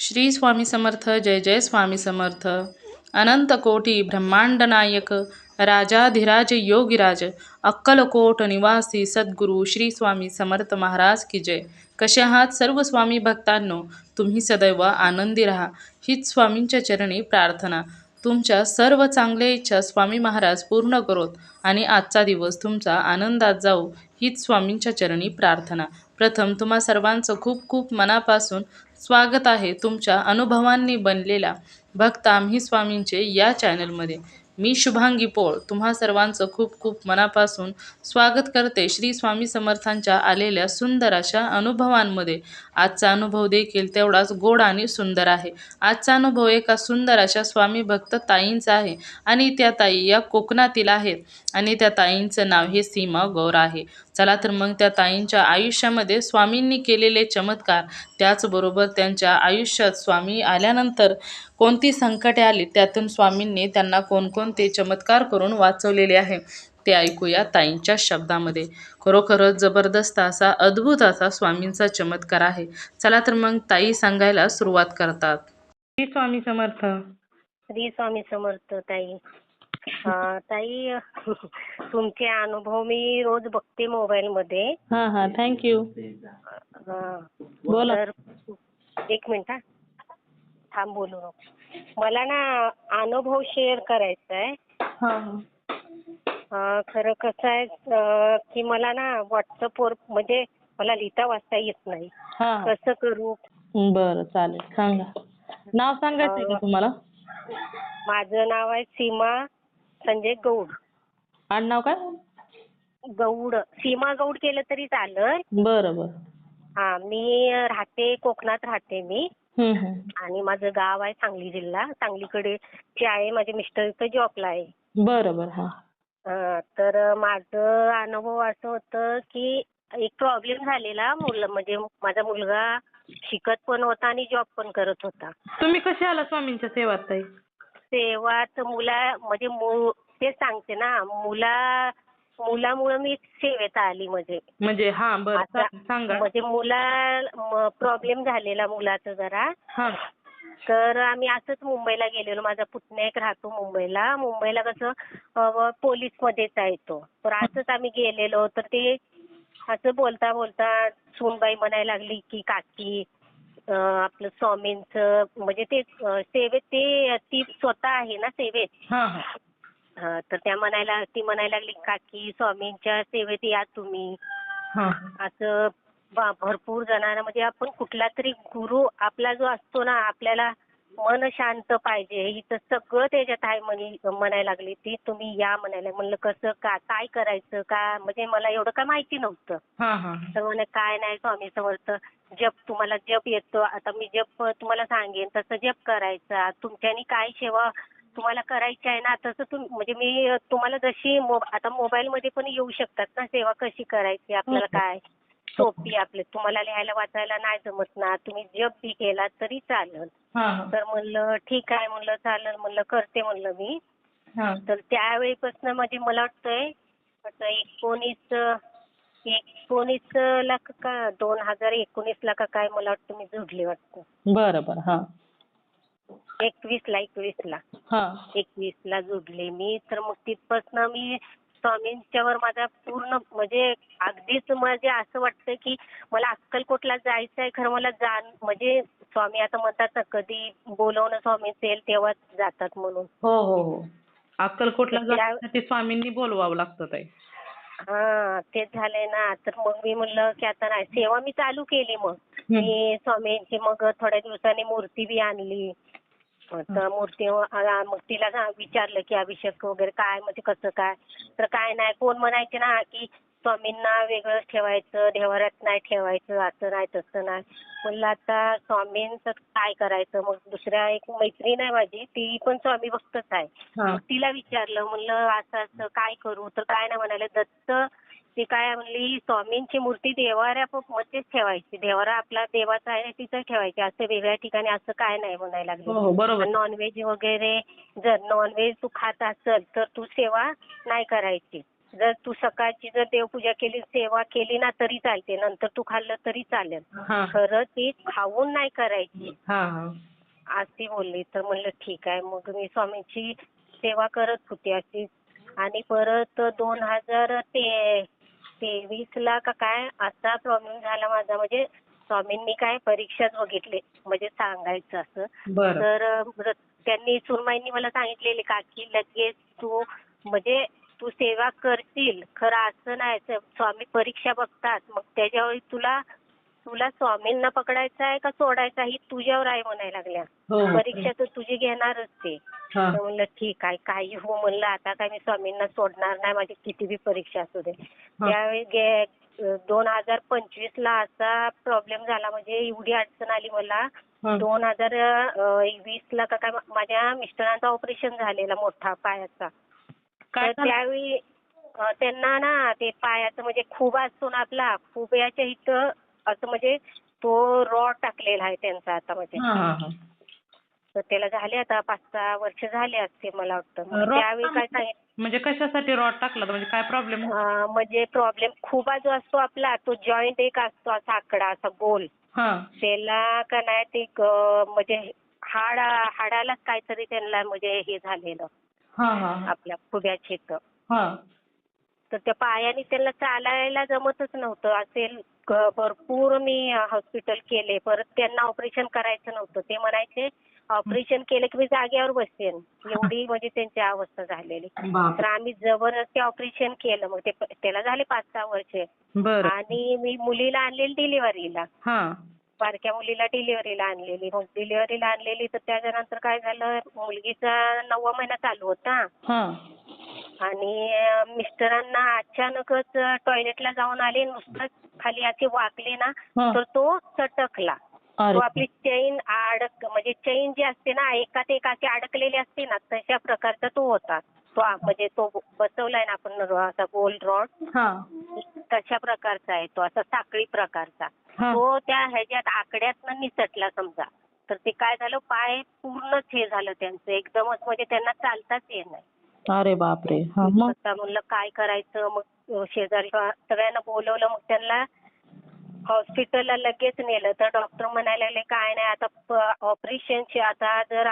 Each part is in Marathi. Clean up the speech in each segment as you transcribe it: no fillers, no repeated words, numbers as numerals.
श्री स्वामी समर्थ. जय जय स्वामी समर्थ. अनंत कोटी ब्रह्मांड नायक राजाधिराज योगीराज अक्कलकोट निवासी सद्गुरू श्री स्वामी समर्थ महाराज की जय. कसे आहात सर्व स्वामी भक्तांनो? तुम्ही सदैव आनंदी राहा हीच स्वामींच्या चरणी प्रार्थना. तुमच्या सर्व चांगल्या इच्छा स्वामी महाराज पूर्ण करोत आणि आजचा दिवस तुमचा आनंदात जाऊ हीच स्वामींच्या चरणी प्रार्थना. प्रथम तुम्हा सर्वांचं खूप खूप मनापासून स्वागत आहे तुमच्या अनुभवांनी बनलेल्या भक्त आम्ही स्वामींचे या चॅनलमध्ये. मी शुभांगी पोळ तुम्हा सर्वांचं खूप खूप मनापासून स्वागत करते श्री स्वामी समर्थांच्या आलेल्या सुंदर अशा अनुभवांमध्ये. आजचा अनुभव देखील तेवढाच गोड आणि सुंदर आहे. आजचा अनुभव एका सुंदर अशा स्वामी भक्त ताईंचा आहे आणि त्या ताई या कोकणातील आहेत आणि त्या ताईंचं नाव हे सीमा गौर आहे. चला तर मग त्या ताईंच्या आयुष्यामध्ये स्वामींनी केलेले चमत्कार, त्याचबरोबर त्यांच्या आयुष्यात स्वामी आल्यानंतर कोणती संकटे आली, त्यातून स्वामींनी त्यांना कोणकोणते चमत्कार करून वाचवलेले आहे ते ऐकूया ताईंच्या शब्दामध्ये. खरोखरच जबरदस्त असा अद्भुत असा स्वामींचा चमत्कार आहे. चला तर मग ताई सांगायला सुरुवात करतात. श्री स्वामी समर्थ. श्री स्वामी समर्थ. ताई ताई तुमचे अनुभव मी रोज बघते मोबाईल मध्ये. हा हा, थँक्यू. बोला. तर एक मिनिट हा, थांब, बोलू नको. मला ना अनुभव शेअर करायचा आहे. खरं कसं आहे की मला ना व्हॉट्सअपवर म्हणजे मला लिहिता वाचता येत नाही. कसं करू? बरं, चालेल, सांगा. नाव सांगायचंय का तुम्हाला? माझं नाव आहे सीमा संजय गौड. आडनाव काय? गौड. सीमा गौड केलं तरी चालेल. बरं बरं. हा, मी राहते कोकणात राहते मी. आणि माझं गाव आहे सांगली जिल्हा. सांगलीकडे जे आहे माझे मिस्टर इथं जॉबला आहे. बरं बरं. हा. तर माझं अनुभव असं होतं की एक प्रॉब्लेम झालेला. म्हणजे माझा मुलगा शिकत पण होता आणि जॉब पण करत होता. तुम्ही कशी आला स्वामींच्या सेवात ताई? सेवात म्हणजे तेच सांगते ना, मुलामुळे मी सेवेत आली. म्हणजे हा, बरं, सांगा. म्हणजे प्रॉब्लेम झालेला मुलाचा जरा. तर आम्ही असंच मुंबईला गेलेलो. माझा पुतण्या एक राहतो मुंबईला. मुंबईला कसं पोलीस मध्येच आहे तो. तर असंच आम्ही गेलेलो. तर ते असं बोलता बोलता सूनबाई म्हणायला लागली की काकी आपलं स्वामींचं म्हणजे ते सेवेत ती स्वतः आहे ना सेवेत. तर ती म्हणायला लागली काकी स्वामींच्या सेवेत या तुम्ही. असं भरपूर जणांना म्हणजे आपण कुठला तरी गुरु आपला जो असतो ना, आपल्याला मन शांत पाहिजे इथं सगळं त्याच्यात आहे म्हणायला लागली ती. तुम्ही या म्हणायला. म्हणलं कसं काय करायचं का, म्हणजे मला एवढं काय माहिती नव्हतं. तर म्हणे काय नाही स्वामी समर्थ तुम्हाला जप येतो. आता मी जप तुम्हाला सांगेन तसं जप करायचा. तुमच्यानी काय सेवा तुम्हाला करायची आहे ना तसं म्हणजे मी तुम्हाला जशी आता मोबाईल मध्ये पण येऊ शकतात ना सेवा कशी करायची आपल्याला काय सोपी. तुम्हाला लिहायला वाचायला नाही जमत ना, तुम्ही जप बी केला तरी चालेल. तर म्हणलं ठीक आहे, म्हणलं चालेल, म्हणलं करते म्हणलं मी. तर त्यावेळीपासून म्हणजे मला वाटतंय 19 ला का 2019 ला का काय मला वाटतं मी जोडले वाटतं. बरं बरं. 21 ला जोडले मी. तर मग तिथपासून मी स्वामींच्यावर माझा पूर्ण म्हणजे अगदीच म्हणजे असं वाटतं की मला अक्कलकोटला जायचं आहे. खरं मला म्हणजे स्वामी आता म्हणतात ना कधी बोलवणं स्वामींचं येईल तेव्हाच जातात म्हणून. हो. अक्कलकोटला जाण्यासाठी स्वामींनी बोलवावं लागतं ताई. तेच झालंय ना. तर मग मी म्हणलं की आता नाही, सेवा मी चालू केली. मग मी स्वामींची मग थोड्या दिवसांनी मूर्ती बी आणली. तर मग तिला विचारलं की अभिषेक वगैरे काय म्हणजे कसं काय. तर काय नाही, कोण म्हणायचे ना की स्वामींना वेगळं ठेवायचं, देवाऱ्यात नाही ठेवायचं, असं नाही तसं नाही. म्हणलं आता स्वामींचं काय करायचं. मग दुसऱ्या एक मैत्रीण आहे माझी, ती पण स्वामी भक्तच आहे. मग तिला विचारलं, म्हणलं असं असं काय करू. तर काय नाही म्हणाले, दत्त ते काय म्हणली स्वामींची मूर्ती देवाऱ्यामध्येच ठेवायची. देवारा आपला देवाचा आहे तिथं ठेवायची, असं वेगळ्या ठिकाणी असं काय नाही म्हणायला लागले. नॉनव्हेज वगैरे जर नॉनव्हेज तू खात असेल तर तू सेवा नाही करायची. जर तू सकाळची जर देवपूजा केली, सेवा केली ना तरी चालते, नंतर तू खाल्लं तरी चालेल. हा खरं ती खाऊन नाही करायची हा हा अशी बोलली. तर म्हणलं ठीक आहे. मग मी स्वामींची सेवा करत होती अशी. आणि परत 2023 ला का काय असा प्रॉब्लेम झाला माझा. म्हणजे स्वामींनी काय परीक्षाच बघितली म्हणजे सांगायचं असं. बरं तर त्यांनी सुरमाईंनी मला सांगितलेले का की लगेच तू म्हणजे तू सेवा करशील, खरं असं नाही, स्वामी परीक्षा बघतात, मग त्याच्यावेळी तुला स्वामींना पकडायचं आहे का सोडायचं ही तुझ्यावर आहे म्हणायला लागल्या. हो हो. परीक्षा तर तुझी घेणारच ते. हा तर म्हणलं ठीक आहे, काही हो म्हणलं, आता काय मी स्वामींना सोडणार नाही, माझी किती बी परीक्षा असू दे. हा. त्यावेळी 2025 ला असा प्रॉब्लेम झाला, म्हणजे एवढी अडचण आली मला. हा. 2020 ला का काय माझ्या मिस्टरांचं ऑपरेशन झालेलं मोठा पायाचा. काय तर त्यावेळी त्यांना ना ते पायाचं म्हणजे खूप असतो ना आपला, खुब्याच्या इथं असं म्हणजे तो रॉड टाकलेला आहे त्यांचा आता म्हणजे. हा हा हा. तर त्याला झाले आता 5-6 वर्ष झाले असते मला वाटतं. मग रॉड त्यावेळी काय सांगितलं, म्हणजे कशासाठी रॉड टाकला होता? म्हणजे काय प्रॉब्लेम? म्हणजे प्रॉब्लेम खुबा जो असतो आपला, तो जॉईंट एक असतो असा आकडा असा गोल, हा त्याला का नाही ते म्हणजे हाडालाच काहीतरी त्यांना म्हणजे हे झालेलं हा हा आपल्या खुब्याच्या इथं. हा तर त्या पायाने त्यांना चालायला जमतच नव्हतं. असेल भरपूर मी हॉस्पिटल केले, परत त्यांना ऑपरेशन करायचं नव्हतं. ते म्हणायचे ऑपरेशन केलं की मी जागेवर बसेन, एवढी म्हणजे त्यांची अवस्था झालेली. बाप तर आम्ही जबरदस्ती ऑपरेशन केलं. मग त्याला झाले 5-6 वर्षे. बर आणि मी मुलीला आणलेली डिलिव्हरीला, हा बारक्या मुलीला डिलिव्हरीला आणलेली. मग डिलिव्हरीला आणलेली तर त्याच्यानंतर काय झालं, मुलगीचा 9वा महिना चालू होता. हा आणि मिस्टरांना अचानकच टॉयलेटला जाऊन आले, नुसतंच खाली असे वाकले ना, हा. तर तो सटकला. अरे तो आपली चैन म्हणजे चैन जी असते ना एकात एक अशी अडकलेली असते ना, तशा प्रकारचा तो होता. म्हणजे तो बसवलाय ना आपण असा गोल रॉड, हा तशा प्रकारचा आहे तो, असा साखळी प्रकारचा. हा. तो त्या ह्याच्यात आकड्यातनं निसटला समजा. तर ते काय झालं, पाय पूर्णच हे झालं त्यांचं एकदमच, म्हणजे त्यांना चालताच येत नाही. अरे बापरे. हा मग आता म्हणलं काय करायचं. मग शेजारी सगळ्यांना बोलवलं. मग त्यांना हॉस्पिटलला लगेच नेलं. तर डॉक्टर म्हणायला लागले काय नाही आता ऑपरेशनची, आता जर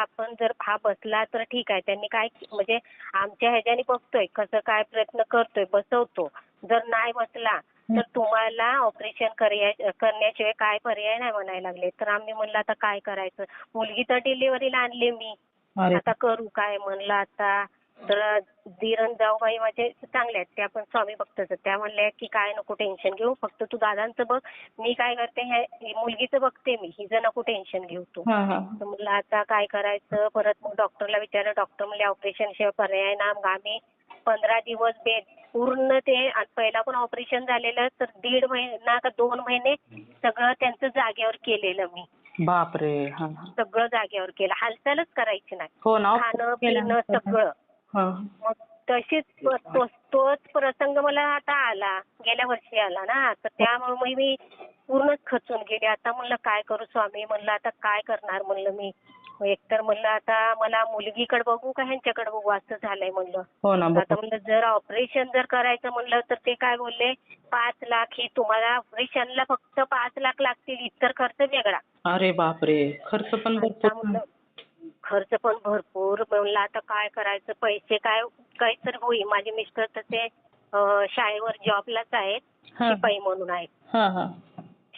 हा बसला तर ठीक आहे. त्यांनी काय म्हणजे आमच्या ह्याच्याने बघतोय कसं काय प्रयत्न करतोय, बसवतो. जर नाही बसला तर तुम्हाला ऑपरेशन करण्याशिवाय काय पर्याय नाही म्हणायला लागले. तर आम्ही म्हणलं आता काय करायचं. मुलगी तर डिलिव्हरीला आणली मी, अरे आता करू काय म्हणलं आता. तर धीरण जाऊबाई माझे चांगले आहेत, त्या पण स्वामी भक्तच. त्या म्हणल्या की काय नको टेन्शन घेऊ, फक्त तू दादांचं बघ, मी काय करते मुलगीचं बघते मी, हिचं नको टेन्शन घेऊ तू. हा हा तर म्हणलं आता काय करायचं. परत मग डॉक्टरला विचारलं. डॉक्टर म्हणले ऑपरेशन शिवाय पर्याय ना. मग आम्ही 15 दिवस बेड पूर्ण ते, पहिला पण ऑपरेशन झालेलं तर 1.5 महिना का 2 महिने सगळं त्यांचं जागेवर केलेलं मी. बापरे. हा सगळं जागेवर केलं, हालचालच करायची नाही. हो ना. खाणं पिणं सगळं. हा मग तशीच तोच प्रसंग मला आता आला, गेल्या वर्षी आला ना. तर त्यामुळे मग मी पूर्णच खचून गेले. आता म्हणलं काय करू स्वामी, म्हणलं आता काय करणार म्हणलं मी. एकतर म्हणलं आता मला मुलगीकडे बघू का ह्यांच्याकडे बघू असं झालंय म्हणलं. हो ना. आता म्हणलं जर ऑपरेशन जर करायचं म्हणलं तर ते काय बोलले 5 लाख ही तुम्हाला ऑपरेशनला फक्त 5 लाख लागतील, इतर खर्च वेगळा. अरे बापरे. खर्च पण भरपूर. खर्च पण भरपूर. म्हणलं आता काय करायचं, पैसे काहीतरी होईल. माझे मिस्टर तर ते शाळेवर जॉबलाच आहेत, शिपाई म्हणून आहेत. हा हा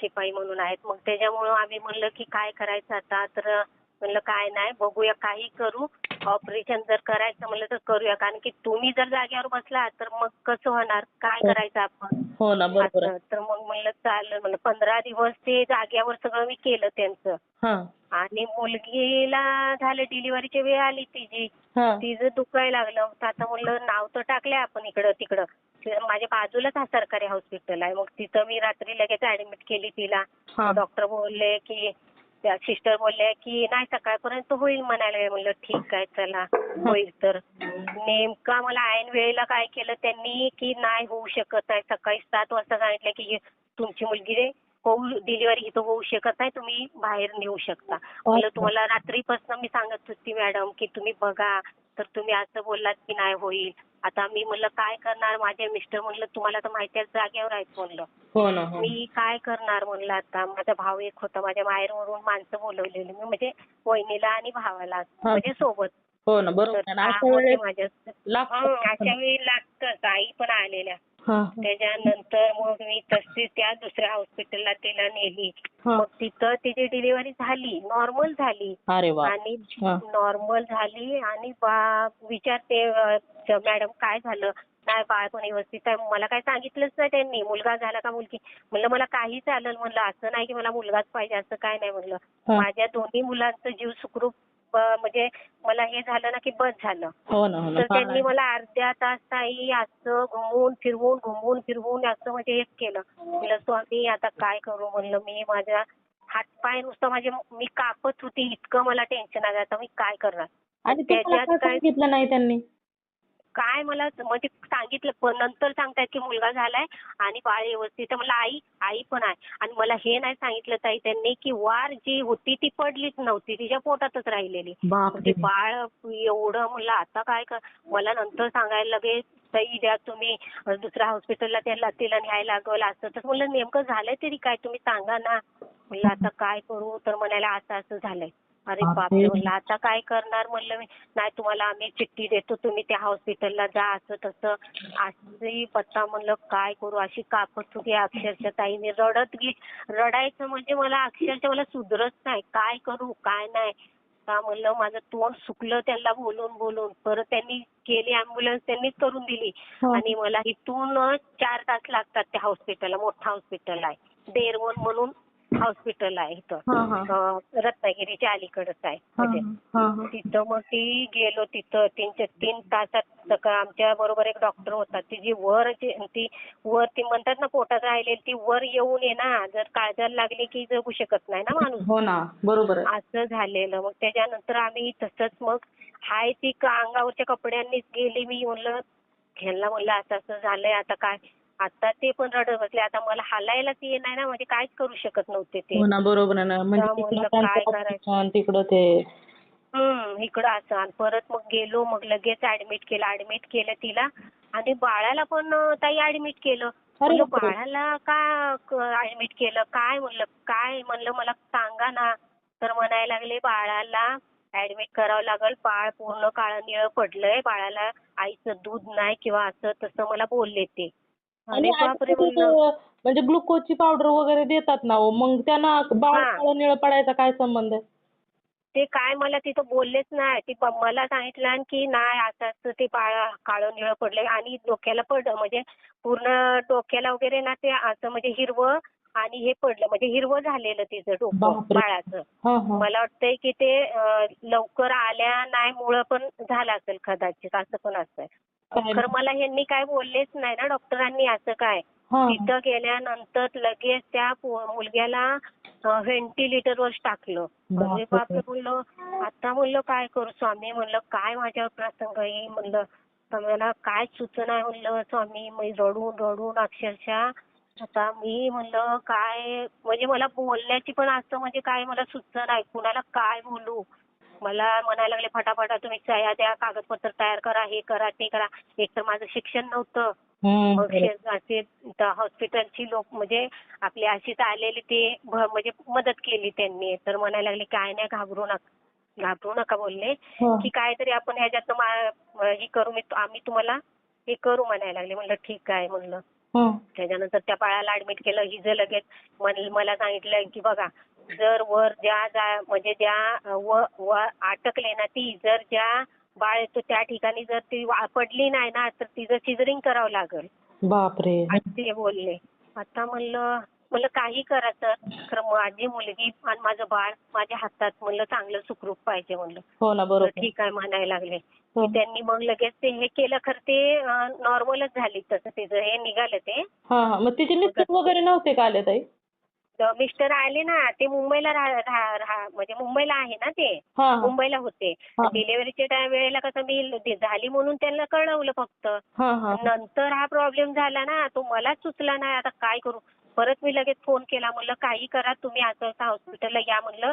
शिपाई म्हणून आहेत. मग त्याच्यामुळं आम्ही म्हणलं की काय करायचं आता. तर म्हणलं काय नाही बघूया, काही करू. ऑपरेशन जर करायचं म्हणलं तर करूया, कारण की तुम्ही जर जागेवर बसला तर मग कसं होणार, काय करायचं आपण. हो ना. बरोबर. तर मग म्हणलं चालेल म्हणलं. 15 दिवस ते जागेवर सगळं मी केलं त्यांचं. हा आणि मुलगीला झालं, डिलिव्हरीची वेळ आली तिची, हा तिचं दुखायला लागलं. तर आता म्हणलं नाव तर टाकलंय आपण इकडं तिकडं. माझ्या बाजूलाच हा सरकारी हॉस्पिटल आहे. मग तिथं मी रात्री लगेच ऍडमिट केली तिला. डॉक्टर बोलले की, त्या सिस्टर बोलल्या की नाही सकाळपर्यंत होईल म्हणाले. म्हणलं ठीक आहे चला होईल. तर नेमका मला ऐन वेळेला काय केलं त्यांनी की नाही होऊ शकत आहे. सकाळी 7 वाजता सांगितलं की तुमची मुलगी डिलिव्हरी इथं होऊ शकत नाही, तुम्ही बाहेर नेऊ शकता. म्हणलं तुम्हाला रात्रीपासून मी सांगत होती मॅडम की तुम्ही बघा, तर तुम्ही असं बोललात की नाही होईल. आता मी म्हणलं काय करणार, माझे मिस्टर म्हणलं तुम्हाला तर माहिती आहे जागेवर आहेत म्हणलं. हो ना, हो. मी काय करणार म्हणलं. आता माझा भाऊ एक होता, माझ्या माहेरवरून माणसं बोलवलेली मी, म्हणजे वहिनीला आणि भावाला म्हणजे सोबत. हो ना, बरोबर तर आहे ना. अशा होते वेळेस माझ्या. लागतं. अशा वेळी लागतंच. आई पण आलेल्या. हां, त्याच्यानंतर मग मी तशी त्या दुसऱ्या हॉस्पिटलला तिला नेली. हां. मग तिथं तिची डिलिव्हरी झाली, नॉर्मल झाली. अरे वाह! आणि हां. नॉर्मल झाली आणि विचारते मॅडम काय झालं? नाही बाळ पण व्यवस्थित आहे. मला काय सांगितलंच नाही त्यांनी, मुलगा झाला का मुलगी. म्हणलं मला काही चालेल म्हणलं, असं नाही की मला मुलगाच पाहिजे असं काय नाही म्हणलं. हां. माझ्या दोन्ही मुलांचं जीव सुखरूप म्हणजे मला हे झालं ना की बस झालं. हो ना, हो ना. तर त्यांनी मला अर्ध्या तास ताई असं घुमवून फिरवून असं म्हणजे हेच केलं. म्हणलं स्वामी आता काय करू म्हणलं, मी माझ्या हातपाय नुसतं मी कापत होती, इतकं मला टेन्शन आलं. आता मी काय करणार. आणि तुम्हाला त्याच्यात का काय सांगितलं नाही त्यांनी? काय मला म्हणजे सांगितलं, पण नंतर सांगतायत की मुलगा झालाय आणि बाळ व्यवस्थित आहे. म्हणलं आई पण आहे. आणि मला हे नाही सांगितलं ताई त्यांनी की वार जी होती ती पडलीच नव्हती, तिच्या पोटातच राहिलेली. म्हणजे बाळ एवढं. म्हणलं आता काय कर. मला नंतर सांगायला लगेच ताई द्या तुम्ही दुसऱ्या हॉस्पिटलला तिला न्यायला लागल असं. तर म्हणलं नेमकं झालंय तरी काय तुम्ही सांगा ना. म्हणलं आता काय करू. तर म्हणायला असं असं झालंय. अरे बापरे. म्हणलं आता काय करणार म्हणलं मी. नाही तुम्हाला आम्ही चिठ्ठी देतो, तुम्ही त्या हॉस्पिटलला जा असं तसं. अशी पत्ता. म्हणलं काय करू. अशी कापत होती अक्षरशः ताई. मी रडायचं म्हणजे मला अक्षरशः मला सुधरत नाही. काय करू काय नाही. का म्हणलं माझं तोंड सुकलं त्यांना बोलून बोलून. परत त्यांनी केली अँब्युलन्स, त्यांनीच करून दिली. आणि मला इथून 4 तास लागतात त्या हॉस्पिटलला. मोठं हॉस्पिटल आहे, डेरवन म्हणून हॉस्पिटल आहे इथं. रत्नागिरीच्या अलीकडेच आहे म्हणजे. तिथं मग गेलो तिथं 3 तासात. आमच्या बरोबर एक डॉक्टर होता. ती वर ती म्हणतात ना पोटात राहिलेली, ती वर येऊन ये ना, जर काळजाला लागली की जगू शकत नाही ना माणूस. हो ना, बरोबर आहे. असं झालेलं. मग त्याच्यानंतर आम्ही तसंच मग हाय ती अंगावरच्या कपड्यांनीच गेली. मी म्हणलं ह्यांना म्हणलं असं असं झालंय आता काय. आता ते पण रडत बसले. आता मला हालायलाच ये नाही ना, म्हणजे काहीच करू शकत नव्हते ते. हो ना, बरोबर आहे ना. म्हणजे म्हणलं तिकडं काय त्यांचं करायचं. ऑपरेशन, तिकडं ते. इकडं असं. आणि परत मग गेलो, मग लगेच ऍडमिट केलं तिला. आणि बाळाला पण ताई ऍडमिट केलं. म्हणलं बाळाला का ऍडमिट केलं काय म्हणलं मला सांगा ना. तर म्हणायला लागले बाळाला ऍडमिट करावं लागल, बाळ पूर्ण काळं निळं पडलंय, बाळाला आईचं दूध नाही किंवा असं तसं मला बोलले ते. आणि अरे बापरे म्हणलं. म्हणजे ग्लुकोजची पावडर वगैरे देतात ना हो, मग त्यांना बाळ काळं निळं पडायचा काय संबंध आहे? ते काय मला तिथं बोललेच नाही. मला सांगितलं की नाही असं असं ते बाळ काळं निळं पडलंय आणि डोक्याला पडलं, म्हणजे पूर्ण डोक्याला वगैरे ना ते असं म्हणजे हिरवं आणि हे पडलं, म्हणजे हिरवं झालेलं तिचं डोकं बाळाचं. मला वाटतंय की ते लवकर आल्या नाही मुळे पण झालं असेल कदाचित, असं पण असेल. खरं मला ह्यांनी काय बोललेच नाही ना डॉक्टरांनी असं काय. तिथं गेल्यानंतर लगेच त्या मुलग्याला व्हेंटिलेटरवर टाकलं. अरे बापरे म्हणलं. आता म्हणलं काय करू स्वामी. म्हणलं काय माझ्यावर प्रसंग येईल म्हणलं. तर मला काय सुचना म्हणलं स्वामी. मी रडून अक्षरशः. आता मी म्हणलं काय, म्हणजे मला बोलण्याची पण असं म्हणजे काय मला सुचना नाही. कुणाला काय बोलू. मला म्हणायला लागले फटाफटा तुम्ही सह्या द्या, कागदपत्र तयार करा, हे करा ते करा. एकतर माझं शिक्षण नव्हतं. मग असे हॉस्पिटलची लोक म्हणजे आपली अशीच आलेली ते म्हणजे मदत केली त्यांनी. तर म्हणायला लागले काय नाही घाबरू नका बोलले की काहीतरी आपण ह्याच्यात हे करू, आम्ही तुम्हाला हे करू म्हणायला लागले. म्हणलं ठीक आहे म्हणलं. त्याच्यानंतर त्या बाळाला ऍडमिट केलं. हिचं लगेच मला सांगितलं की बघा जर वर म्हणजे ज्या अटकले ना ती, जर ज्या बाळ येतो त्या ठिकाणी जर ती पडली नाही ना तर तिचं सिझरिंग करावं लागेल. बापरे. ते बोलले. आता म्हणलं काही करा तर खरं माझी मुलगी आणि माझं बाळ माझ्या हातात, म्हणलं चांगलं सुखरूप पाहिजे म्हणलं. हो ना, बरोबर. ठीक आहे म्हणायला लागले. त्यांनी मग लगेच ते हे केलं. खरं ते नॉर्मलच झाली, तसं तिचं हे निघालं ते. मग तिचे मिस्टर वगैरे नव्हते का आले ताई? मिस्टर आले ना, ते मुंबईला म्हणजे मुंबईला आहे ना ते. मुंबईला होते. डिलिव्हरीच्या वेळेला कसं मी झाली म्हणून त्यांना कळवलं फक्त. नंतर हा प्रॉब्लेम झाला ना, तो मलाच सुचला नाही आता काय करू. परत मी लगेच फोन केला, म्हणलं काही करा तुम्ही असं असं हॉस्पिटलला या म्हणलं.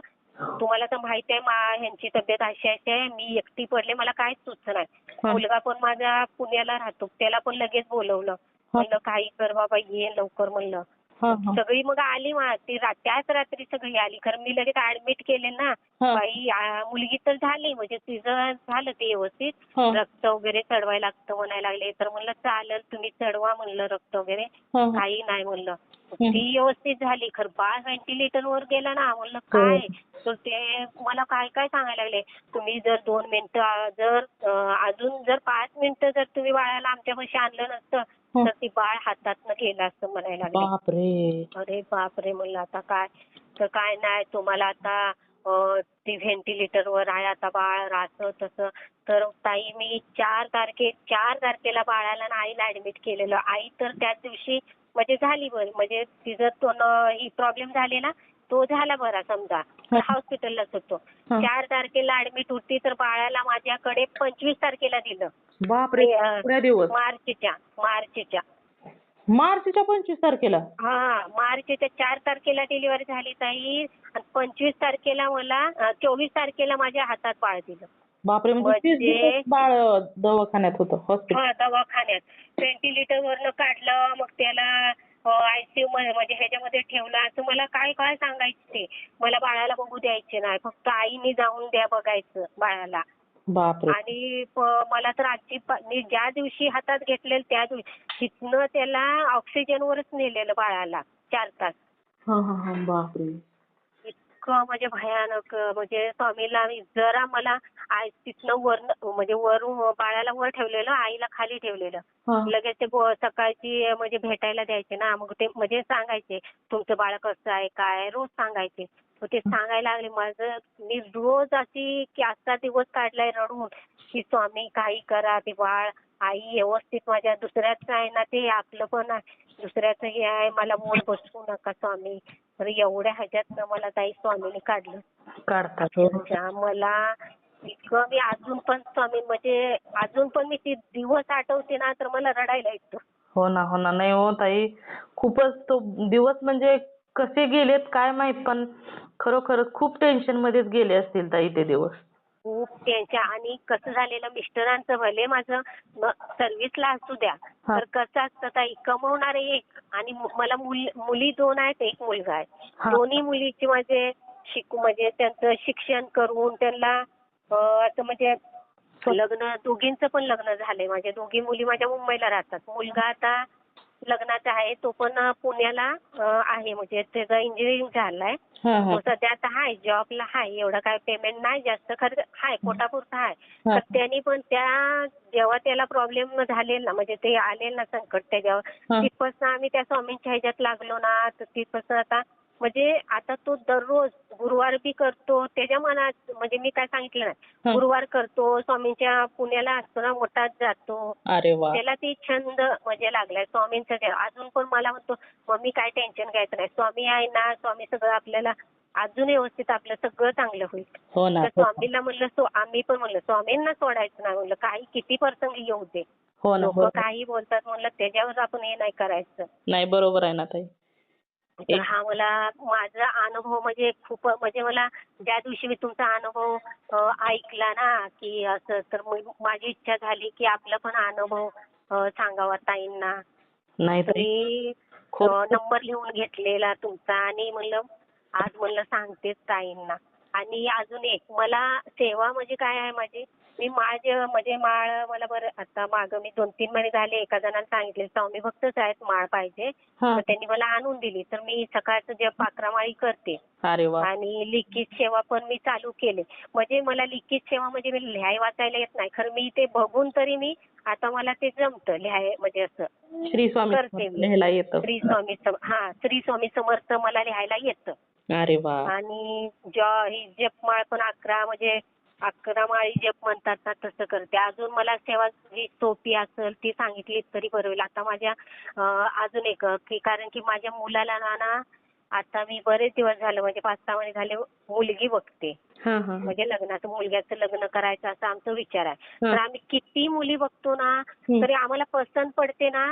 तुम्हाला तर माहिती आहे ह्यांची तब्येत अशी अशी आहे, मी एकटी पडले, मला काहीच सुचत. मुलगा पण माझा पुण्याला राहतो, त्याला पण लगेच बोलवलं. म्हणलं काही कर बाबा, ये लवकर म्हणलं. सगळी मग आली, त्याच रात्री सगळी आली. खरं मी लगेच ऍडमिट केले ना. बाई मुलगी तर झाली, म्हणजे तिचं झालं ते व्यवस्थित. रक्त वगैरे चढवायला लागतं म्हणायला लागले, तर म्हणलं चालेल तुम्ही चढवा म्हणलं रक्त वगैरे, काही नाही म्हणलं. ती व्यवस्थित झाली. खरं बाळ व्हेंटिलेटरवर गेलं ना. म्हणलं काय, तर ते मला काय काय सांगायला लागले, तुम्ही जर 2 मिनिटं अजून जर 5 मिनिटं जर तुम्ही बाळाला आमच्यापाशी आणलं नसतं तर ती बाळ हातातनं गेलं असतं म्हणायला लागले. बापरे. अरे बापरे म्हणलं आता काय. तर काय नाही तुम्हाला आता ती व्हेंटिलेटरवर आहे आता बाळ, असं तसं. तर ताई मी 4 तारखेला बाळाला आणि आईला ऍडमिट केलेलं. आई तर त्याच दिवशी म्हणजे झाली बरी, म्हणजे तिचं ही प्रॉब्लेम झालेला तो झाला बरा समजा, हॉस्पिटललाच होतो. 4 तारखेला ऍडमिट होती, तर बाळाला माझ्याकडे 25 तारखेला दिलं. बापरे. दिवस. मार्चच्या 25 तारखेला. मार्चच्या 4 तारखेला डिलिव्हरी झाली ताई, आणि 25 तारखेला मला 24 तारखेला माझ्या हातात बाळ दिलं. बापरे. म्हणजे बाळ दवाखान्यात होतं, हॉस्पिटल. दवाखान्यात व्हेंटिलेटरवरनं काढलं, मग त्याला आयसीयू म्हणजे ह्याच्यामध्ये ठेवलं. असं मला काय काय सांगायचं ते. मला बाळाला बघू द्यायचे नाही, फक्त आईने जाऊन द्या बघायचं बाळाला. बापरे. आणि मला तर मी ज्या दिवशी हातात घेतलेलं त्या दिवशी तिथनं त्याला ऑक्सिजनवरच नेलेलं बाळाला 4 तास. बापरे. इतकं म्हणजे भयानक, म्हणजे स्वामीला जरा मला तिथनं वरून बाळाला वर ठेवलेलं, आईला खाली ठेवलेलं. लगेच ते सकाळची म्हणजे भेटायला द्यायचे ना, मग ते म्हणजे सांगायचे तुमचं बाळ कसं आहे काय, रोज सांगायचे. ते सांगायला लागले. मी रोज अशी की आजचा दिवस काढलाय रडून की स्वामी काही करा, ते बाळ आई व्यवस्थित माझ्या, दुसऱ्याचं आहे ना ते, आपलं पण आहे, दुसऱ्याचं हे आहे, मला मोल बसवू नका स्वामी. तर एवढ्या ह्याच्यातनं मला ताई स्वामीने काढतात. मला इतकं मी अजून पण स्वामी, म्हणजे अजून पण मी ते दिवस आठवते ना तर मला रडायला येतं. हो ना. नाही हो ताई, खूपच तो दिवस म्हणजे कसे गेलेत काय माहित, पण खरोखरच खूप टेन्शन मध्येच गेले असतील ताई ते दिवस. खूप टेन्शन. आणि कसं झालेलं, मिस्टरांचं भले माझं सर्व्हिसला असू द्या, तर कसं असतं ताई, कमवणारे एक आणि मला मुली 2 आहेत, एक मुलगा आहे. दोन्ही मुलीची म्हणजे म्हणजे त्यांचं शिक्षण करून त्यांना असं म्हणजे लग्न, दोघींचं पण लग्न झालंय. माझ्या दोघी मुली माझ्या मुंबईला राहतात. मुलगा आता लग्नाचा आहे, तो पण पुण्याला आहे, म्हणजे त्याचं इंजिनिअरिंग झालंय. तो सध्या आता हाय जॉबला हाय, एवढं काय पेमेंट नाही जास्त, खरं हाय पोटापुरता हाय. तर त्यांनी पण जेव्हा त्याला प्रॉब्लेम झालेला, म्हणजे ते आले ना संकट त्याच्यावर, तिथपासून आम्ही त्या स्वामींच्या ह्याच्यात लागलो ना, तर तिथपासून आता म्हणजे आता तो दररोज गुरुवार बी करतो. त्याच्या मनात म्हणजे मी काय सांगितलं नाही, गुरुवार करतो, स्वामींच्या पुण्याला असतो ना मोठाच जातो. अरे वा. त्याला ती छंद म्हणजे लागलाय स्वामींचा. अजून पण मला म्हणतो मम्मी काय टेन्शन घ्यायचं नाही, स्वामी आहे ना, स्वामी सगळं आपल्याला अजून व्यवस्थित आपलं सगळं चांगलं होईल. हो ना. तर स्वामीला म्हणलं, आम्ही पण म्हणलं स्वामींना सोडायचं नाही, म्हणलं काही किती प्रसंग येऊ दे, लोक काही बोलतात म्हणलं त्याच्यावर आपण हे नाही करायचं. नाही, बरोबर आहे ना ताई. तर हा माझा अनुभव म्हणजे खूप, म्हणजे मला ज्या दिवशी मी तुमचा अनुभव ऐकला ना की असं, तर माझी इच्छा झाली की आपला पण अनुभव सांगावा ताईंना. तरी नंबर लिहून घेतलेला तुमचा, आणि म्हणलं आज म्हणलं सांगतेच ताईंना. आणि अजून एक मला सेवा म्हणजे काय आहे माझी, मी म्हणजे माळ मला बरं आता मागं मी 2-3 महिने झाले एका जणांना सांगितले स्वामी भक्तच आहेत, माळ पाहिजे, तर त्यांनी मला आणून दिली. तर मी सकाळचं जप 11 माळी करते. आणि लिखित सेवा पण मी चालू केले. म्हणजे मला लिखित सेवा म्हणजे मी लिहाय वाचायला येत नाही, खरं मी ते बघून तरी मी आता मला ते जमतं लिहाय, म्हणजे असं श्री स्वामी करते मी. श्री स्वामी समर्थ मला लिहायला येतं. अरे वा. आणि ही जपमाळ पण 11 म्हणजे 11 माळी जप म्हणतात ना तसं करते. अजून मला सेवा जी सोपी असेल ती सांगितली तरी बरं होईल. आता माझ्या अजून एक की कारण की माझ्या मुलाला ना आता मी बरेच दिवस झालं म्हणजे 5-6 महिने झाले मुलगी बघते. हा हा म्हणजे लग्नाचं मुलग्याचं लग्न करायचं असा आमचा विचार आहे. हा. तर आम्ही किती मुली बघतो ना तरी आम्हाला पसंत पडते ना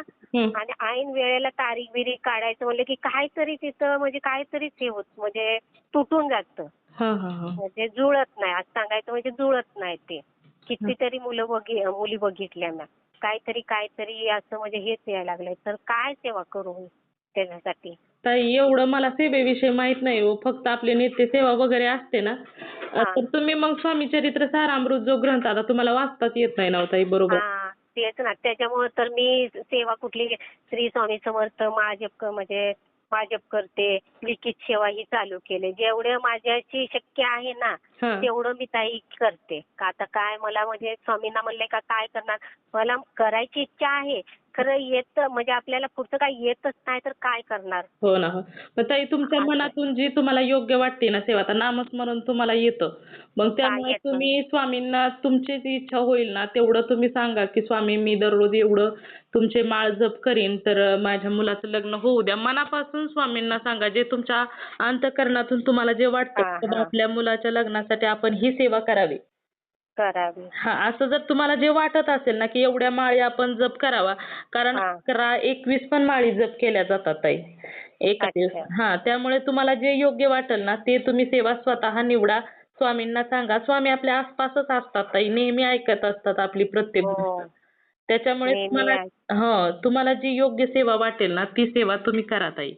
आणि ऐन वेळेला तारीख बिरीख काढायचं म्हणलं की काहीतरी तिथं म्हणजे काहीतरीच हे होत म्हणजे तुटून जातं. हा हा हा. म्हणजे जुळत नाही. आज सांगायचं म्हणजे जुळत नाही ते. कितीतरी मुली बघितल्या ना. काहीतरी असं म्हणजे हेच यायला लागलंय. तर काय सेवा करू मी त्याच्यासाठी? ताई एवढं मला सेवेविषयी माहित नाही हो. फक्त आपले नित्य सेवा वगैरे असते ना. हां. तर तुम्ही मग स्वामी चरित्र सारामृत जो ग्रंथ आता तुम्हाला वाचताच येत नाही ना हो ताई, बरोबर? हां. तेच ना. त्याच्यामुळे तर मी सेवा कुठली श्री स्वामी समर्थ म्हणजे महाजप करते. लिखित सेवा ही चालू केली. जेवढं माझ्याशी शक्य आहे ना हा. तेवढं मी ताई करते. का आता काय मला म्हणजे स्वामींना म्हणले का काय करणार? मला करायची इच्छा आहे. खरं म्हणजे आपल्याला पुढचं काही येतच नाही तर काय करणार? हो ना हो. मग ताई तुमच्या असं. मनातून जी तुम्हाला योग्य वाटते ना सेवा, आता नामस्मरण तुम्हाला येतं. मग त्यामुळे येतं. तुम्ही स्वामींना तुमची जी इच्छा होईल ना तेवढं तुम्ही सांगा की स्वामी मी दररोज एवढं तुमचे माळ जप करीन तर माझ्या मुलाचं लग्न होऊ द्या. मनापासून स्वामींना सांगा. जे तुमच्या अंतःकरणातून तुम्हाला जे वाटतं हां, की बाबा हां. आपल्या मुलाच्या लग्नासाठी आपण ही सेवा करावी. करावी. हां, असं जर तुम्हाला जे वाटत असेल ना, की एवढ्या माळी आपण जप करावा. कारण हां. 11, 21 पण माळी जप केल्या जातात ताई. एका अच्छा. दिवसात. हां, त्यामुळे तुम्हाला जे योग्य वाटेल ना, ते तुम्ही सेवा स्वतः निवडा. स्वामींना सांगा. स्वामी आपल्या आसपासच असतात ताई. नेहमी ऐकत असतात आपली प्रत्येक हो. गोष्ट. त्याच्यामुळे नेहमी तुम्हाला जी योग्य सेवा वाटेल ना, ती सेवा तुम्ही करा ताई.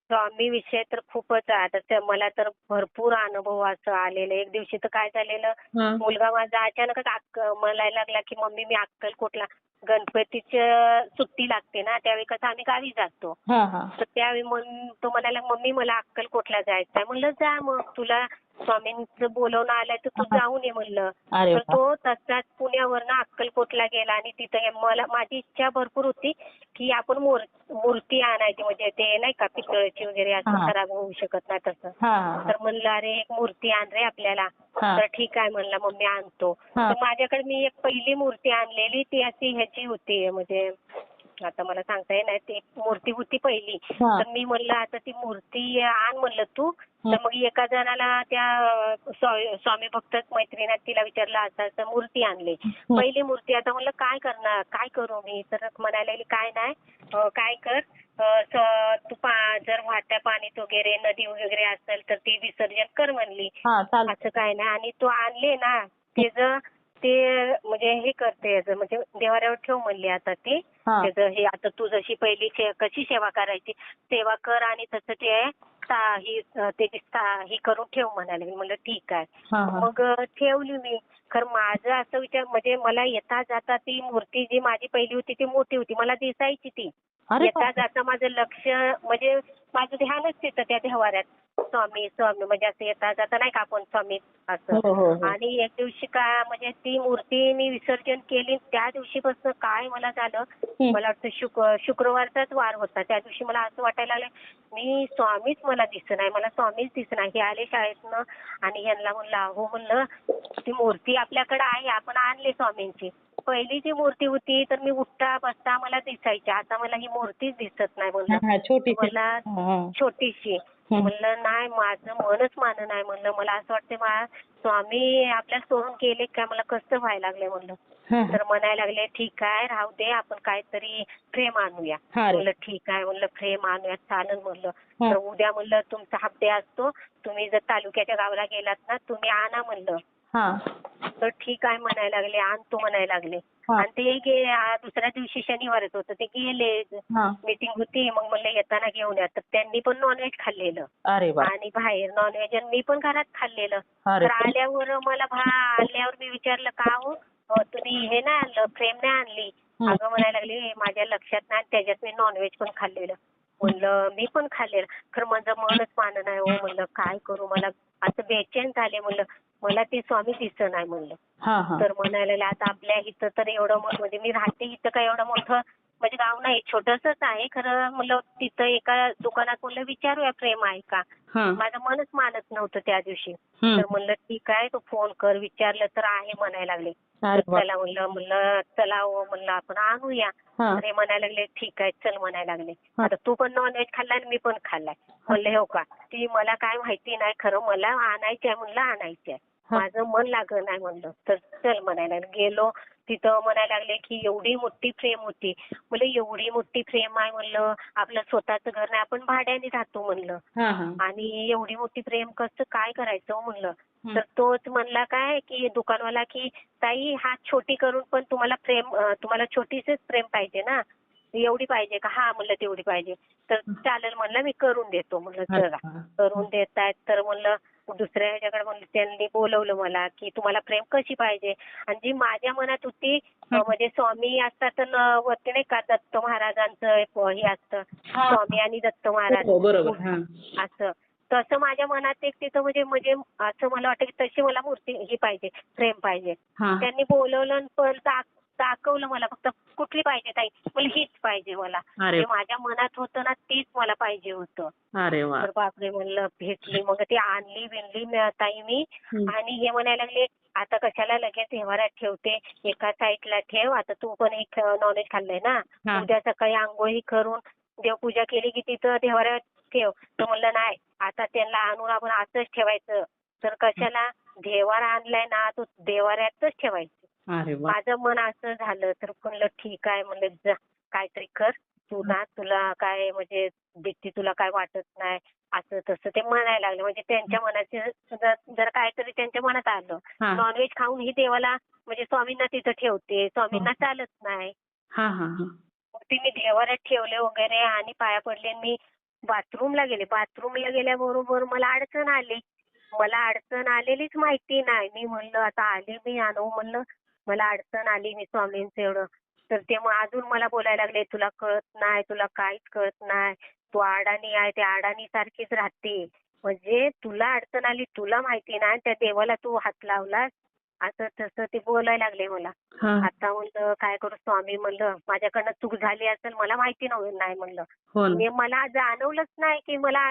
स्वामी विषय तर खूपच आहे. आता मला तर भरपूर अनुभव असं आलेलं. एक दिवशी तर काय झालेलं, हां. मुलगा माझा अचानकच म्हणायला लागला की मम्मी मी अक्कलकोटला गणपतीच्या सुट्टी लागते ना त्यावेळी कसं आम्ही गावी जातो. हां, हां. तर त्यावेळी तो म्हणाला मम्मी मला अक्कलकोटला जायचं आहे. म्हणलं जा मग तुला स्वामींचं बोलवणं आलंय तर तू जाऊन ये म्हणलं. अरे तर वाह! तो तसाच पुण्यावरनं अक्कलकोटला गेला आणि तिथं माझी इच्छा भरपूर होती की आपण मूर्ती आणायची म्हणजे ते नाही का पितळेची वगैरे असं हां. खराब होऊ शकत नाही तसं. हां, तर म्हणलं अरे एक मूर्ती आण रे आपल्याला. हां. तर ठीक आहे म्हणला मम्मी आणतो. हां. तर माझ्याकडे मी एक पहिली मूर्ती आणलेली ती अशी ह्याची होती म्हणजे आता मला सांगता येणार ती मूर्ती होती पहिली. हां. तर मी म्हणलं आता ती मूर्ती आण म्हणलं तू. तर मग एका जणाला त्या स्वामी भक्त मैत्रीण आहेत तिला विचारलं असं मूर्ती आणली. पहिली मूर्ती आता म्हणलं काय करणार काय करू मी तर म्हणायला लागली काय नाही काय कर तू जर वाहत्या पाणीत वगैरे नदी वगैरे असेल तर ती विसर्जन कर म्हणली. हां, चालतं. असं काय नाही आणि तू आणले ना ते म्हणजे हे करते म्हणजे देवाऱ्यावर ठेव म्हणली आता ती. हां. त्याचं हे आता तू जशी पहिली कशी सेवा करायची सेवा कर आणि तसं ते ही करून ठेव म्हणाले. मी म्हणलं ठीक आहे. हां, हां. मग ठेवली मी. खरं माझं असं विचार म्हणजे मला येता जाता ती मूर्ती जी माझी पहिली होती ती मोठी होती. मला दिसायची ती. अरे येता बापरे! जाता माझं लक्ष म्हणजे माझं ध्यानच तिथं त्या देवाऱ्यात. स्वामी म्हणजे असं येता जाता नाही का आपण स्वामी असं. हो, हो, हो. आणि एक दिवशी काय म्हणजे ती मूर्ती मी विसर्जन केली त्या दिवशीपासून काय मला झालं मला वाटतं शुक्रवारचाच वार होता. त्या दिवशी मला असं वाटायला लागलं मी स्वामीच मला दिसेना मला स्वामीच दिसेना. हे आले शाळेतनं आणि ह्यांना म्हणलं अहो म्हणलं ती मूर्ती आपल्याकडे आहे आपण आणली स्वामींची. पहिली जी मूर्ती होती तर मी उठता बसता मला दिसायची. आता मला ही मूर्तीच दिसत नाही म्हणलं. हां, छोटीशी. मला हां. छोटीशी. म्हणलं नाही माझं मनच मानत नाही म्हणलं. मला असं वाटतंय स्वामी आपल्याला सोडून गेले काय मला कसं व्हायला लागलंय म्हणलं. हां. तर म्हणायला लागले ठीक आहे राहू दे आपण काहीतरी फ्रेम आणूया. हां रे. म्हणलं ठीक आहे म्हणलं फ्रेम आणूया चालेल म्हणलं. हां. तर उद्या म्हणलं तुमचा हाफ डे असतो. तुम्ही जर तालुक्याच्या गावाला गेलात ना तुम्ही आणा म्हणलं. हां. तर ठीक आहे म्हणायला लागले आणतो म्हणायला लागले. हां. आणि ते दुसऱ्या दिवशी शनिवारच होतं ते गेले. हां. मीटिंग होती मग म्हणलं येताना घेऊन या. तर त्यांनी पण नॉनव्हेज खाल्लेलं. अरे वाह! आणि बाहेर नॉनव्हेज आणि मी पण घरात खाल्लेलं. अरे तर आल्यावर मी विचारलं का हो तुम्ही हे नाही आणलं फ्रेम नाही आणली. अगं म्हणायला लागली माझ्या लक्षात नाही त्याच्यात मी नॉनव्हेज पण खाल्लेलं. म्हणलं मी पण खाल्लेलं. खरं माझं मनच मानत नाही हो म्हणलं काय करू मला असं बेचैन झाले म्हणलं. मला ते स्वामी दिसत नाही म्हणलं. हां, हां. तर म्हणायला लागले आता आपल्या इथं तर एवढं म्हणजे मी राहते इथं काय एवढं मोठं म्हणजे गाव नाही, छोटंसंच आहे खरं. म्हणलं तिथं एका दुकानात म्हणलं विचारूया प्रेम आहे का. हा. माझं मनच मानत नव्हतं त्या दिवशी. हम्म. तर म्हणलं ठीक आहे, तू फोन कर. विचारलं तर आहे म्हणायला लागले. अरे तर वा. चला म्हणलं चला हो म्हणलं आपण आणूया. हा. तर हे म्हणायला लागले ठीक आहे चल म्हणायला लागले. हा. आता तू पण नॉनव्हेज खाल्लाय आणि मी पण खाल्लाय. म्हणलं हो का, ती मला काय माहिती नाही खरं, मला आणायची आहे म्हणलं आणायची आहे. हा. माझं मन लागलं नाही म्हणलं. तर चल म्हणायला लागले. गेलो तिथं म्हणायला लागले की एवढी मोठी फ्रेम होती. म्हणलं एवढी मोठी फ्रेम आहे म्हणलं, आपलं स्वतःचं घर नाही, आपण भाड्याने राहतो म्हणलं. हा हा. आणि एवढी मोठी फ्रेम कसं काय करायचं हो म्हणलं. हम्म. तर तोच म्हणला काय की दुकानवाला की ताई हा छोटी करून पण तुम्हाला तुम्हाला छोटीशीच फ्रेम पाहिजे ना, एवढी पाहिजे का. हा म्हणलं तेवढी पाहिजे. तर चालेल म्हणलं मी करून देतो म्हणलं. चला अच्छा. करून देतायत. तर म्हणलं दुसऱ्या ह्याच्याकडे म्हणलं त्यांनी बोलवलं मला की तुम्हाला फ्रेम कशी पाहिजे. आणि जी माझ्या मनात होती म्हणजे स्वामी असतात ना वरती नाही का दत्त महाराजांचं हे असतं, हा. स्वामी आणि दत्त महाराज हो, बरोबर. हा. असं. तसं माझ्या मनात एक तिथं म्हणजे म्हणजे असं मला वाटतं की तशी मला मूर्ती ही पाहिजे, फ्रेम पाहिजे. हा. त्यांनी बोलवलं आणि पण दाखवलं मला. फक्त कुठली पाहिजे ताई, मला हीच पाहिजे मला. अरे. जे माझ्या मनात होतं ना तीच मला पाहिजे होतं. अरे वा. तर बापरे म्हणलं भेटली. मग ती आणली बिनली ताई मी. हम्म. आणि हे म्हणायला लागले आता कशाला लगेच व्यवहारात ठेवते, एका साईडला ठेव. आता तू पण एक नॉनव्हेज खाल्लंय ना, हा. उद्या सकाळी अंघोळी करून देवपूजा केली की तिथं देवाऱ्यात ठेव. तर म्हणलं नाही, आता त्यांना आणून आपण असंच ठेवायचं. तर कशाला, देवार आणलाय ना तो देवाऱ्यातच ठेवायचं. अरे वा. माझं मन असं झालं. तर म्हणलं ठीक आहे म्हणलं जा काहीतरी कर तू ना, तुला काय म्हणजे भीती तुला काय वाटत नाही असं तसं ते म्हणायला लागले. म्हणजे त्यांच्या मनाचे जर काहीतरी त्यांच्या मनात आलं. हा. नॉनव्हेज खाऊन ही देवाला म्हणजे स्वामींना तिथं ठेवते, स्वामींना चालत नाही. हा हा हा. मग ते मी देवाऱ्यात ठेवले वगैरे आणि पाया पडले. मी बाथरूमला गेले. बाथरूमला गेल्याबरोबर मला अडचण आली. मला अडचण आलेलीच माहिती नाही. मी म्हणलं आता आले मी आणू म्हणलं, मला अडचण आली मी स्वामींचं एवढं. तर ते मग अजून मला बोलायला लागले तुला कळत नाही, तुला काहीच कळत नाही, तू अडाणी आहे, त्या अडाणी सारखीच राहते. म्हणजे तुला अडचण आली तुला माहिती नाही, त्या देवाला तू हात लावलास असं तसं ते बोलायला लागले मला. हा. आता म्हणलं काय करू स्वामी म्हणलं, माझ्याकडनं चूक झाली असेल मला माहिती नाही म्हणलं. हो ना. मला जाणवलंच नाही की मला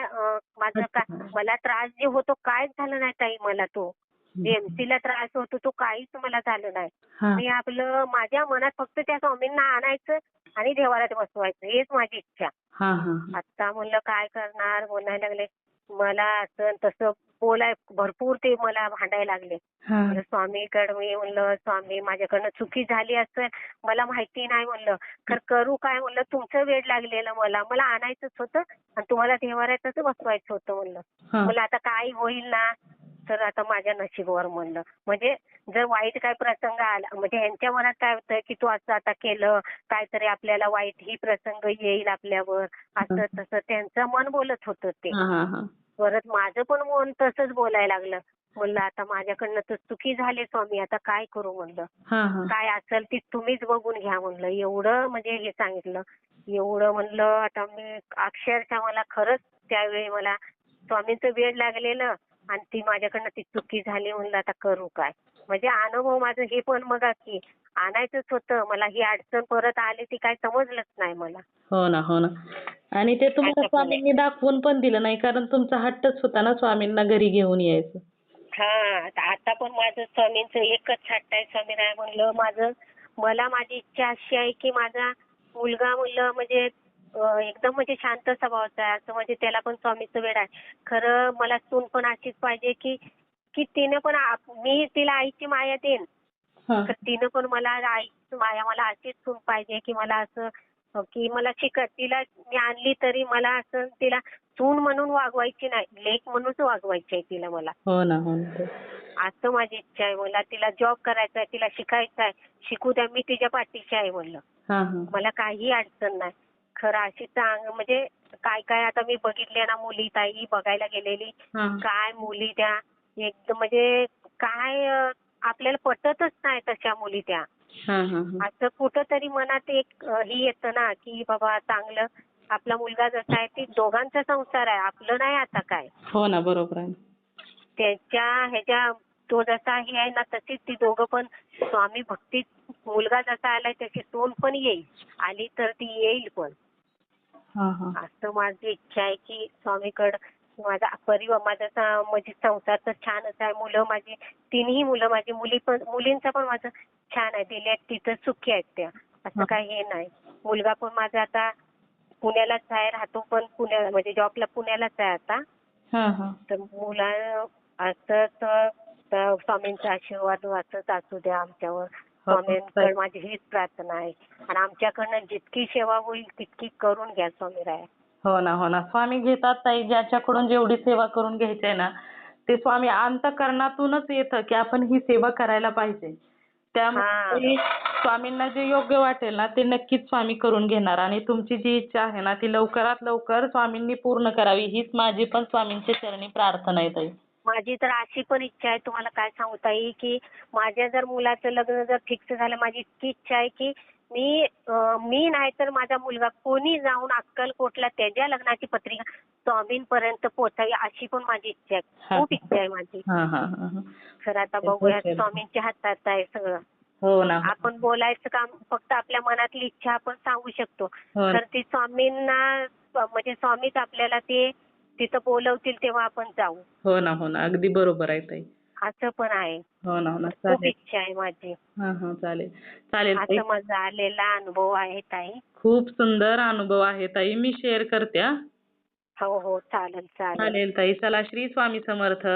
माझं काय मला त्रास जे होतो काहीच झालं नाही ताई मला. तो एमसीला त्रास होतो तो काहीच मला झालं नाही. हा. मी आपलं माझ्या मनात फक्त त्या स्वामींना आणायचं आणि देवाऱ्यात बसवायचं हेच माझी इच्छा. हा हा. आता म्हणलं काय करणार, म्हणायला लागले मला असं तसं भरपूर ते मला भांडायला लागले. हा. म्हणलं स्वामीकडे मी म्हणलं स्वामी माझ्याकडनं चुकी झाली असेल मला माहिती नाही म्हणलं, तर करू काय म्हणलं, तुमचं वेळ लागलेलं मला आणायचंच होतं आणि तुम्हाला देवाऱ्यातच बसवायचं होतं म्हणलं. हा. म्हणलं आता काय होईल ना, तर आता माझ्या नशिबावर म्हणलं. म्हणजे जर वाईट काय प्रसंग आला म्हणजे ह्यांच्या मनात काय होतं की तू असं आता केलं काहीतरी आपल्याला वाईट ही प्रसंग येईल आपल्यावर असं तसं त्यांचं मन बोलत होतं ते. हा हा हा. परत माझं पण मन तसंच बोलायला लागलं. म्हणलं आता माझ्याकडनं तर चुकी झाली स्वामी, आता काय करू म्हणलं. हा हा. काय असेल ती तुम्हीच बघून घ्या म्हणलं. एवढं म्हणजे हे सांगितलं. एवढं म्हणलं आता मी अक्षरशः मला खरंच त्यावेळी मला स्वामींचं वेड लागलेलं आणि ती माझ्याकडनं ती चुकी झाली. म्हणलं आता करू काय. म्हणजे अनुभव माझं हे पण बघा की आणायचंच होतं मला, ही अडचण परत आली ती काय समजलंच नाही मला. हो ना हो ना. आणि ते तुम्हाला असं पण आहे. स्वामींनी दाखवून पण दिलं नाही, कारण तुमचा हट्टच होता ना स्वामींना घरी घेऊन यायचं. हा आता पण माझं स्वामींचं एकच हट्ट आहे. स्वामीनारायण म्हणलं मला माझी इच्छा अशी आहे की माझा मुलगा म्हणलं म्हणजे एकदम म्हणजे शांत स्वभावाचा आहे. असं म्हणजे त्याला पण स्वामीचं वेड आहे. खरं मला सून पण अशीच पाहिजे की की तिने पण मी तिला आईची माया देईन, हा. तर तिनं पण मला आईची माया मला अशीच सून पाहिजे की मला असं की मला तिला मी आणली तरी मला असं तिला सून म्हणून वागवायची नाही, लेक म्हणूनच वागवायची आहे तिला मला. हो ना हो ना. असं माझी इच्छा आहे. मला तिला जॉब करायचा आहे, तिला शिकायचं आहे, शिकू द्या, मी तिच्या पाठीशी आहे म्हणलं. हा हा. मला काही अडचण नाही. खरं अशी म्हणजे काय काय आता मी बघितले ना मुली ताई बघायला गेलेली, हा. काय मुली त्या एकदम म्हणजे काय आपल्याला पटतच नाही तशा मुली त्या. हा हा हा. असं कुठंतरी मनात एक ही येतं ना की बाबा चांगलं आपला मुलगा जसा आहे ती दोघांचा संसार आहे, आपलं नाही आता काय. हो ना बरोबर आहे. त्याच्या तो जसा हे आहे ना तशीच ती दोघं पण स्वामी भक्तीत मुलगा जसा आलाय तशी सून पण येईल. आली तर ती येईल पण. हा हा असं माझी इच्छा आहे की स्वामीकडं माझा परिवार म्हणजे संसार तर छानच आहे. मुलं माझी तिन्ही मुलं माझी मुलींचा पण माझं छान आहे. दिल्या तिथं सुखी आहेत त्या. असं काही हे नाही. मुलगा पण माझा आता पुण्यालाच आहे. राहतो पण म्हणजे जॉबला पुण्यालाच आहे आता. हा हा तर मुला असं तर स्वामींचा आशीर्वाद असंच असू द्या आमच्यावर. स्वामींकडे माझी हीच प्रार्थना आहे. आणि आमच्याकडनं जितकी सेवा होईल तितकी करून घ्या स्वामीराया. हो ना हो ना. स्वामी घेतात ताई, ज्याच्याकडून जेवढी सेवा करून घ्यायची आहे ना, ते स्वामी अंतःकरणातूनच येतं की आपण ही सेवा करायला पाहिजे. त्यामुळे स्वामींना जे योग्य वाटेल ना ते नक्कीच स्वामी करून घेणार. आणि तुमची जी इच्छा आहे ना ती लवकरात लवकर स्वामींनी पूर्ण करावी, हीच माझी पण स्वामींच्या चरणी प्रार्थना आहे ताई. माझी तर अशी पण इच्छा आहे, तुम्हाला काय सांगू ताई, की माझ्या जर मुलाचं लग्न जर फिक्स झालं, माझी इतकी इच्छा आहे की मी नाही तर माझा मुलगा कोणी जाऊन अक्कलकोटला त्याच्या लग्नाची पत्रिका स्वामींपर्यंत पोहोचावी, अशी पण माझी इच्छा आहे. खूप इच्छा आहे माझी. खरं आता बघूया, स्वामींच्या हातात आहे सगळं. हो ना. आपण बोलायचं काम फक्त आपल्या मनातली इच्छा आपण सांगू शकतो. हो. तर ती स्वामींना म्हणजे स्वामीच आपल्याला ते तिथं बोलवतील तेव्हा आपण जाऊ. हो ना हो ना. अगदी बरोबर आहे ताई. असं पण आहे. हो ना हो ना. खूप चालेल. इच्छा आहे माझी. चालेल चालेल ताई. असं माझा आलेला अनुभव आहे ताई. खूप सुंदर अनुभव आहे ताई, मी शेअर करते. हो हो, चालेल चालेल. चालेल ताई. चला, श्री स्वामी समर्थ.